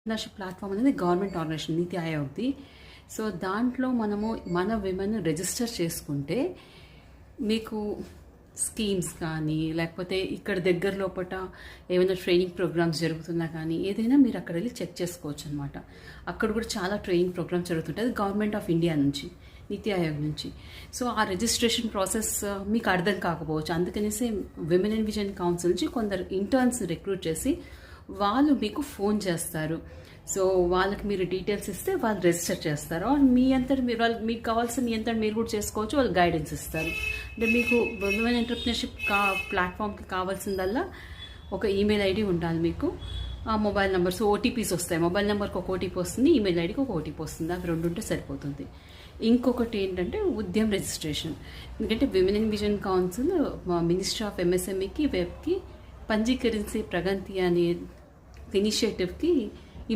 Entrepreneurship platform అనేది government organisation నీతి ఆయోగ్‌ది. So, దాంట్లో మనము మన విమెన్ రిజిస్టర్ చేసుకుంటే మీకు స్కీమ్స్ కానీ, లేకపోతే ఇక్కడ దగ్గర లోపట ఏమైనా ట్రైనింగ్ ప్రోగ్రామ్స్ జరుగుతున్నా కానీ, ఏదైనా మీరు అక్కడ వెళ్ళి చెక్ చేసుకోవచ్చనమాట. అక్కడ కూడా చాలా ట్రైనింగ్ ప్రోగ్రామ్స్ జరుగుతుంటాయి. అది గవర్నమెంట్ ఆఫ్ ఇండియా నుంచి, నీతి ఆయోగ్ నుంచి. సో, ఆ రిజిస్ట్రేషన్ ప్రాసెస్ మీకు అర్థం కాకపోవచ్చు. అందుకనేసి విమెన్ అండ్ విజన్ కౌన్సిల్ నుంచి కొందరు ఇంటర్న్స్ రిక్రూట్ చేసి వాళ్ళు మీకు ఫోన్ చేస్తారు. సో, వాళ్ళకి మీరు డీటెయిల్స్ ఇస్తే వాళ్ళు రిజిస్టర్ చేస్తారు. మీ అంతటి మీరు వాళ్ళు మీకు కావాల్సిన మీ అంతటి మీరు కూడా చేసుకోవచ్చు. వాళ్ళు గైడెన్స్ ఇస్తారు. అంటే మీకు విమెన్ ఎంటర్‌ప్రెన్యూర్‌షిప్ ప్లాట్‌ఫామ్‌కి కావాల్సిందల్లా ఒక ఈమెయిల్ ఐడి ఉండాలి మీకు. ఆ మొబైల్ నెంబర్స్ ఓటీపీస్ వస్తాయి. మొబైల్ నెంబర్కి ఒక ఓటీపీ వస్తుంది, ఈమెయిల్ ఐడికి ఒక ఓటీపీ వస్తుంది. అవి 2 ఉంటే సరిపోతుంది. ఇంకొకటి ఏంటంటే ఉద్యమ్ రిజిస్ట్రేషన్. ఎందుకంటే women and vision council ministry of ఎంఎస్ఎంఈకి వెబ్కి పంజీకరించే ప్రగతి అనే ఇనిషియేటివ్కి